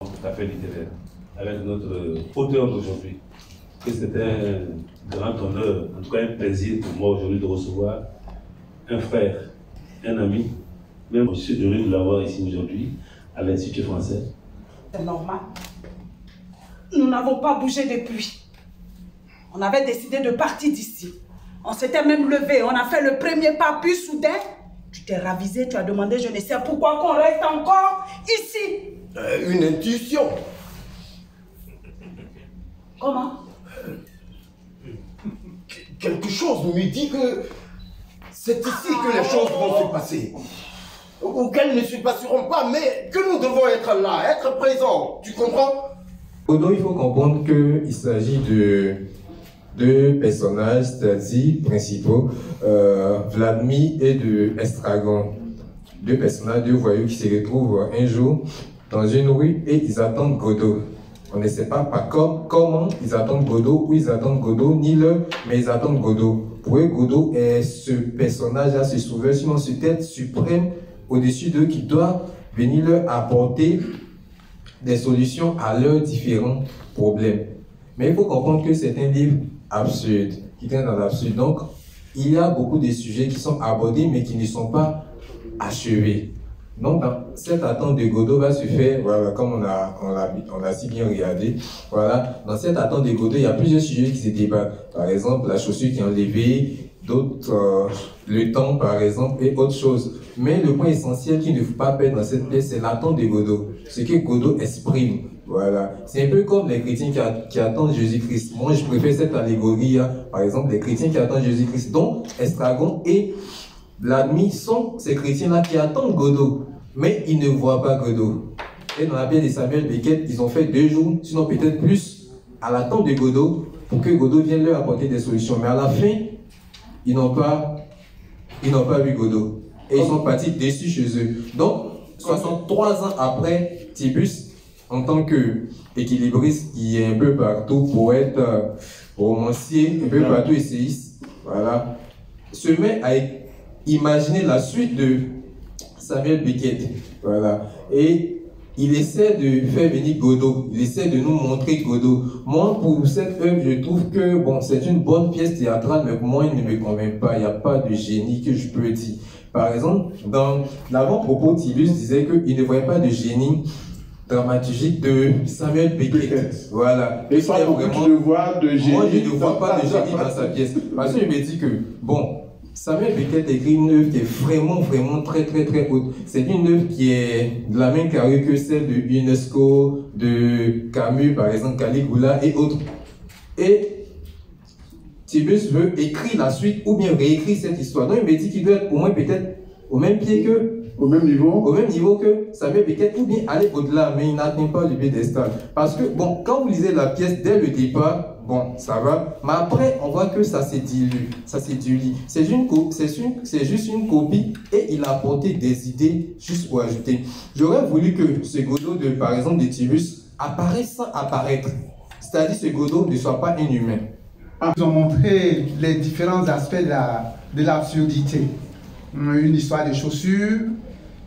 Tout à fait littéraire, avec notre auteur d'aujourd'hui. C'est un grand honneur, en tout cas un plaisir pour moi aujourd'hui de recevoir un frère, un ami. Même je suis heureux de l'avoir ici aujourd'hui à l'Institut français. C'est normal. Nous n'avons pas bougé depuis. On avait décidé de partir d'ici. On s'était même levé, on a fait le premier pas, puis soudain, tu t'es ravisé, tu as demandé, je ne sais pourquoi, qu'on reste encore ici. Une intuition. Comment? Quelque chose me dit que c'est ici que les choses vont se passer. Ou qu'elles ne se passeront pas, mais que nous devons être là, être présents. Tu comprends? Donc il faut comprendre qu'il s'agit de deux personnages, c'est-à-dire principaux, Vladimir et de Estragon. Deux personnages, deux voyous qui se retrouvent un jour dans une rue et ils attendent Godot. On ne sait pas comment ils attendent Godot, où ils attendent Godot, ni l'heure, mais ils attendent Godot. Pour eux, Godot est ce personnage-là, ce sauveur, sinon ce être suprême au-dessus d'eux qui doit venir leur apporter des solutions à leurs différents problèmes. Mais il faut comprendre que c'est un livre absurde, qui traîne dans l'absurde. Donc, il y a beaucoup de sujets qui sont abordés, mais qui ne sont pas achevés. Donc, dans cette attente de Godot va se faire, voilà, comme on a si bien regardé, voilà, dans cette attente de Godot, il y a plusieurs sujets qui se débattent. Par exemple, la chaussure qui est enlevée, d'autres, le temps, par exemple, et autres choses. Mais le point essentiel qu'il ne faut pas perdre dans cette pièce, c'est l'attente de Godot, ce que Godot exprime. Voilà. C'est un peu comme les chrétiens qui attendent Jésus-Christ. Moi, je préfère cette allégorie, hein. Par exemple, les chrétiens qui attendent Jésus-Christ. Donc, Estragon et Vladimir sont ces chrétiens-là qui attendent Godot, mais ils ne voient pas Godot. Et dans la pièce de Samuel Beckett, ils ont fait 2 jours, sinon peut-être plus, à l'attente de Godot, pour que Godot vienne leur apporter des solutions. Mais à la fin, ils n'ont pas vu Godot. Et ils sont partis déçus chez eux. Donc, 63 ans après, Tiburce, en tant qu'équilibriste qui est un peu partout, poète, romancier, un peu partout essayiste, voilà, se met à imaginer la suite de Samuel Beckett, voilà, et il essaie de faire venir Godot, il essaie de nous montrer Godot. Moi, pour cette œuvre, je trouve que, bon, c'est une bonne pièce théâtrale, mais pour moi, il ne me convainc pas, il n'y a pas de génie que je peux dire. Par exemple, dans l'avant-propos, Tiburce disait qu'il ne voyait pas de génie dramaturgique de Samuel Beckett. Voilà. Et ça, tu le vois de génie. Moi, je ne vois pas de génie dans sa pièce. Parce que je me dis que, bon, Samuel Beckett écrit une œuvre qui est vraiment, vraiment très, très, très haute. C'est une œuvre qui est de la même carrure que celle de UNESCO, de Camus, par exemple, Caligula et autres. Et Tiburce veut écrire la suite ou bien réécrire cette histoire. Donc, il me dit qu'il doit être au moins peut-être au même pied que... Au même niveau? Au même niveau que Samuel Beckett, ou bien aller au-delà, mais il n'atteint pas le piédestal. Parce que, bon, quand vous lisez la pièce dès le départ, bon, ça va, mais après, on voit que ça s'est dilué, ça s'est dilué. C'est juste une copie et il a apporté des idées juste pour ajouter. J'aurais voulu que ce Godot, par exemple, de Tiburce, apparaisse sans apparaître. C'est-à-dire que ce Godot ne soit pas un humain. Ils ont montré les différents aspects de l'absurdité. Une histoire de chaussures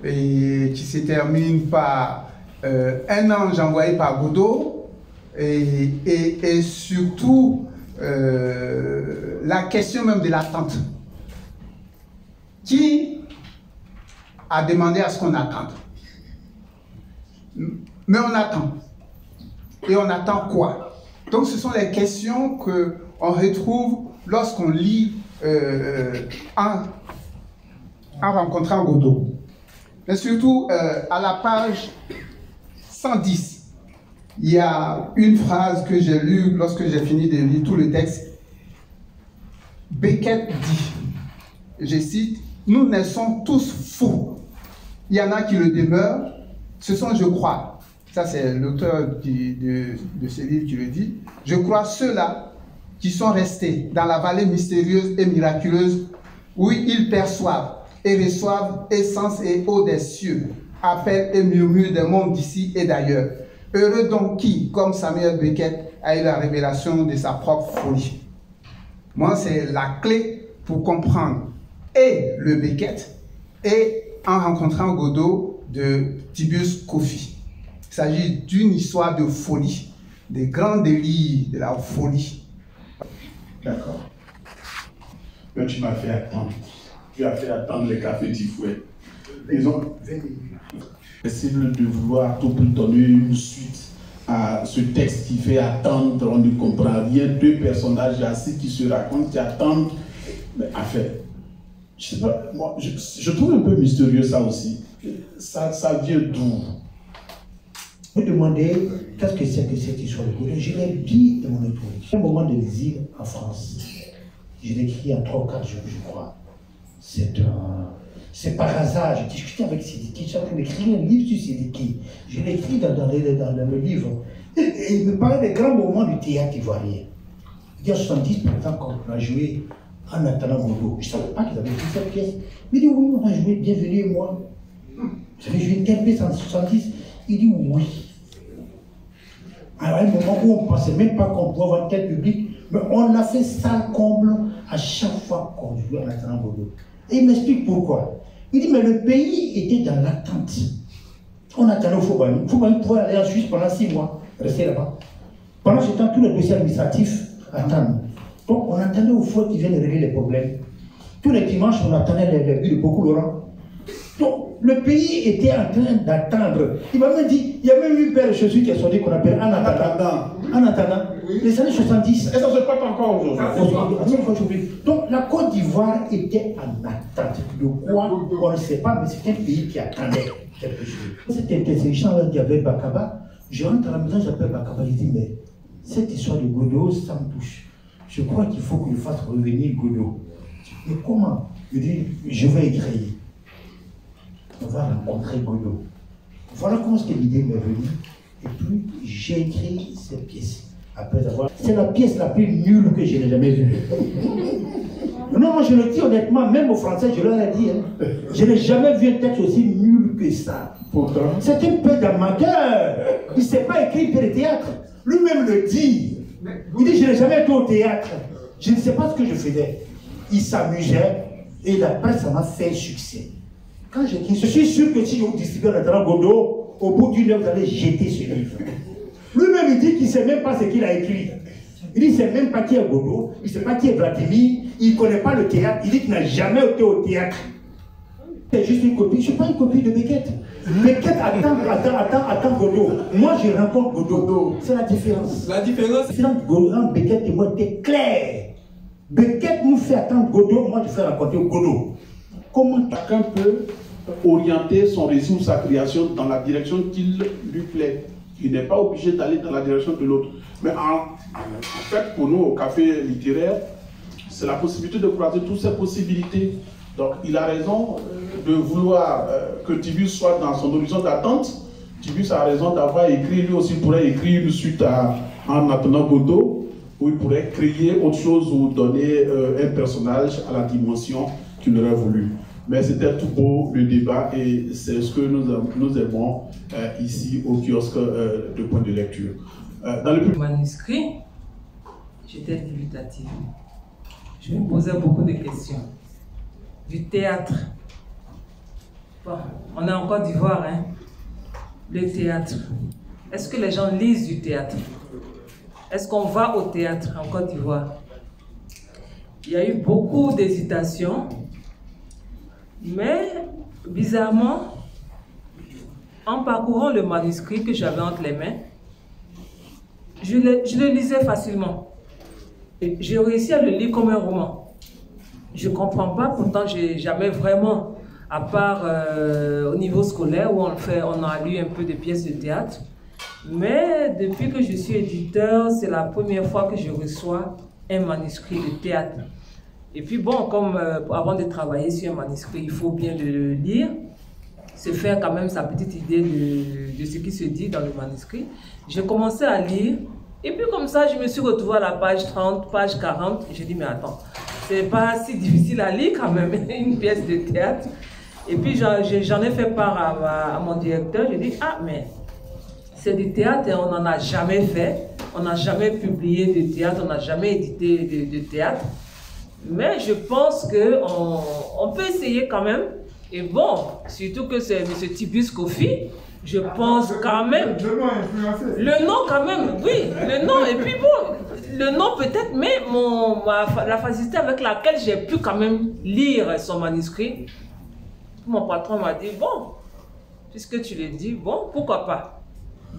et qui se termine par un ange envoyé par Godot et surtout la question même de l'attente. Qui a demandé à ce qu'on attende? Mais on attend. Et on attend quoi? Donc ce sont les questions qu'on retrouve lorsqu'on lit en rencontrant Godot. Mais surtout, à la page 110, il y a une phrase que j'ai lue lorsque j'ai fini de lire tout le texte. Beckett dit, je cite, « Nous naissons tous fous. Il y en a qui le demeurent. Ce sont, je crois, ça c'est l'auteur de ce livre qui le dit, je crois ceux-là qui sont restés dans la vallée mystérieuse et miraculeuse où ils perçoivent et reçoivent essence et eau des cieux, appellent et murmurent des mondes d'ici et d'ailleurs. Heureux donc qui, comme Samuel Beckett, a eu la révélation de sa propre folie. » Moi, c'est la clé pour comprendre et le Beckett et en rencontrant Godot de Tiburce Kofi. Il s'agit d'une histoire de folie, des grands délires de la folie. D'accord. Mais tu m'as fait attendre. Tu as fait attendre les cafés Tifouet. Ils ont essayé de vouloir tout pour donner une suite à ce texte qui fait attendre, on ne comprend rien. Deux personnages assis qui se racontent, qui attendent. Mais en fait, je sais pas, moi, je trouve un peu mystérieux ça aussi. Ça vient d'où? Vous me demandez qu'est-ce que c'est que cette histoire de Godot. Je l'ai dit dans mon introduction. Un moment de l'exil en France. Je l'ai écrit en 3 ou 4 jours, je crois. C'est par hasard. Je discutais avec Sidiki. Je suis en train d'écrire un livre sur Sidiki. Je l'ai écrit dans le livre. Et il me parlait des grands moments du théâtre ivoirien. Il y a 70, par exemple, quand on a joué en attendant Godot. Je ne savais pas qu'ils avaient fait cette pièce. Il dit oui, on a joué Bienvenue et moi. Vous avez joué une telle pièce en 70. Il dit oui. À un moment où on ne pensait même pas qu'on pouvait avoir tel public, mais on l'a fait salle comble à chaque fois qu'on jouait en attendant Godot. Et il m'explique pourquoi. Il dit, mais le pays était dans l'attente. On attendait au Fobani. Fobani pouvait aller en Suisse pendant 6 mois, rester là-bas. Pendant ce temps, tous les dossiers administratifs attendent. Donc, on attendait au fond qu'ils viennent régler les problèmes. Tous les dimanches, on attendait les buts de beaucoup Laurent. Donc, le pays était en train d'attendre. Il m'a même dit, il y a même eu Père Jésus qui a sorti qu'on appelle en attendant. En attendant. Les années 70. Et ça se passe encore aujourd'hui. Donc, la Côte d'Ivoire était en attente. De quoi on ne sait pas, mais c'est un pays qui attendait quelque chose. Cette intersection-là qu'il y avait Bakaba, je rentre à la maison, j'appelle Bakaba, je dis, mais cette histoire de Godot, ça me touche. Je crois qu'il faut qu'il fasse revenir Godot. Mais comment? Je dis, je vais écrire. On va rencontrer Godot. Voilà comment l'idée m'est venue. Et puis, j'ai écrit cette pièce. Après avoir... C'est la pièce la plus nulle que je n'ai jamais vue. Non, je le dis honnêtement, même aux Français, je leur ai dit. Hein, je n'ai jamais vu un texte aussi nul que ça. Pourtant. C'est une peu d'amateur. Il ne sait pas écrire de théâtre. Lui-même le dit. Il dit, je n'ai jamais été au théâtre. Je ne sais pas ce que je faisais. Il s'amusait et la presse en a fait succès. Quand j'ai dit, je suis sûr que si vous distribuez le Godot, au bout d'une heure, vous allez jeter ce livre. Lui-même, il dit qu'il ne sait même pas ce qu'il a écrit. Il dit qu'il ne sait même pas qui est Godot, il ne sait pas qui est Vladimir, il ne connaît pas le théâtre, il dit qu'il n'a jamais été au théâtre. C'est juste une copie, je ne suis pas une copie de Beckett. Beckett attend Godot. Moi, je rencontre Godot. C'est la différence. La différence, c'est que Beckett et moi étaient clairs. Beckett nous fait attendre Godot, moi je fais raconter Godot. Comment chacun peut orienter son récit ou sa création dans la direction qu'il lui plaît. Il n'est pas obligé d'aller dans la direction de l'autre. Mais en fait, pour nous, au café littéraire, c'est la possibilité de croiser toutes ces possibilités. Donc, il a raison de vouloir que Tiburce soit dans son horizon d'attente. Tiburce a raison d'avoir écrit, lui aussi pourrait écrire une suite en attendant Godot, où il pourrait créer autre chose ou donner un personnage à la dimension qu'il aurait voulu. Mais c'était tout beau le débat et c'est ce que nous aimons ici au kiosque de point de lecture. Dans le manuscrit, j'étais dubitative. Je me posais beaucoup de questions. Du théâtre. Bon, on est en Côte d'Ivoire, hein. Le théâtre. Est-ce que les gens lisent du théâtre? Est-ce qu'on va au théâtre en Côte d'Ivoire? Il y a eu beaucoup d'hésitations. Mais, bizarrement, en parcourant le manuscrit que j'avais entre les mains, je le lisais facilement. J'ai réussi à le lire comme un roman. Je ne comprends pas, pourtant je n'ai jamais vraiment, à part au niveau scolaire où on a lu un peu de pièces de théâtre. Mais depuis que je suis éditeur, c'est la première fois que je reçois un manuscrit de théâtre. Et puis bon, comme avant de travailler sur un manuscrit, il faut bien le lire, se faire quand même sa petite idée de ce qui se dit dans le manuscrit. J'ai commencé à lire, et puis comme ça, je me suis retrouvée à la page 30, page 40, et j'ai dit, mais attends, c'est pas si difficile à lire quand même, une pièce de théâtre. Et puis j'en ai fait part à mon directeur, j'ai dit, ah mais c'est du théâtre et on n'en a jamais fait, on n'a jamais publié de théâtre, on n'a jamais édité de théâtre. Mais je pense qu'on peut essayer quand même. Et bon, surtout que c'est M. Tiburce Kofi je pense quand même... Le nom a influencé. Le nom quand même, oui, le nom, et puis bon, le nom peut-être, mais la facilité avec laquelle j'ai pu quand même lire son manuscrit, mon patron m'a dit, bon, puisque tu le dis, bon, pourquoi pas.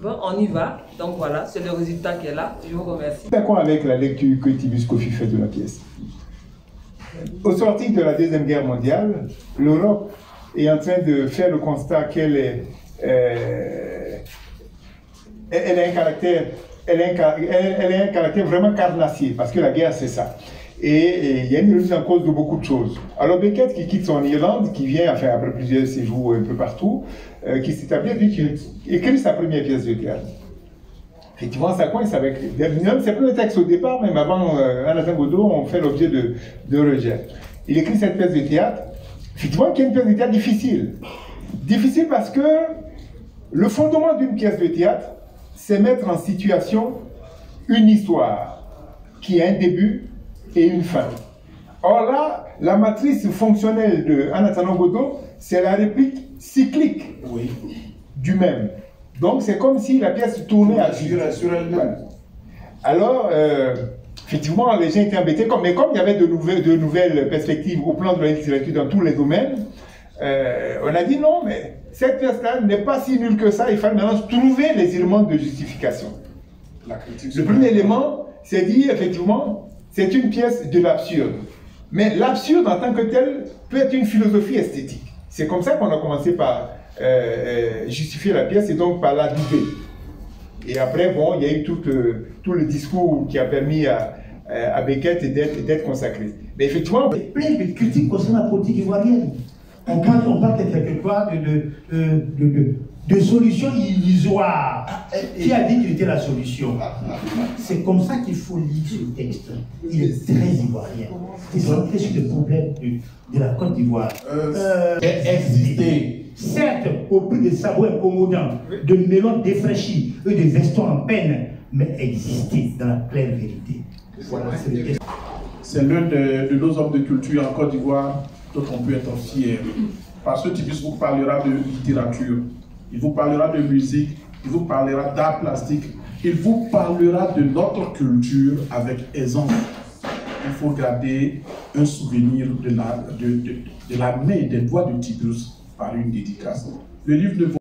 Bon, on y va, donc voilà, c'est le résultat qui est là, je vous remercie. D'accord avec la lecture que Titus Kofi fait de la pièce. Au sortir de la Deuxième Guerre mondiale, l'Europe est en train de faire le constat qu'elle est... elle a un caractère vraiment carnassier, parce que la guerre c'est ça. Et il y a une remise en cause de beaucoup de choses. Alors Beckett qui quitte son Irlande, qui vient, enfin après plusieurs séjours un peu partout, qui s'établit, lui qui écrit sa première pièce de théâtre. Effectivement, ça coince avec... C'est pas le texte au départ, même avant Anatole Godot, on fait l'objet de rejet. Il écrit cette pièce de théâtre, effectivement, qui est une pièce de théâtre difficile. Difficile parce que le fondement d'une pièce de théâtre, c'est mettre en situation une histoire qui a un début et une fin. Or là, la matrice fonctionnelle de Anatole Godot, c'est la réplique cyclique du même. Donc c'est comme si la pièce tournait sur elle-même. Alors, effectivement, les gens étaient embêtés, mais comme il y avait de nouvelles perspectives au plan de la littérature dans tous les domaines, on a dit non, mais cette pièce-là n'est pas si nulle que ça, il fallait maintenant trouver les éléments de justification. Le premier élément, c'est dire, effectivement, c'est une pièce de l'absurde. Mais l'absurde en tant que tel peut être une philosophie esthétique. C'est comme ça qu'on a commencé par justifier la pièce et donc par la douter. Et après, bon, il y a eu tout le discours qui a permis à Beckett d'être consacré. Mais effectivement... Il y a plein de critiques concernant la politique ivoirienne. On parle quelque part de solutions illusoires. Qui a dit qu'il était la solution? C'est comme ça qu'il faut lire ce texte. Il est très ivoirien. C'est centré sur le problème de la Côte d'Ivoire. Exister. Certes, au prix de sabots incommodants, de melons défraîchis et de vestons en peine, mais exister dans la pleine vérité. Voilà, c'est le texte. C'est l'un de nos hommes de culture en Côte d'Ivoire dont on peut être fier. Parce que Titus vous parlera de littérature, il vous parlera de musique, il vous parlera d'art plastique, il vous parlera de notre culture avec aisance. Il faut garder un souvenir de la main et des doigts de Titus par une dédicace. Le livre ne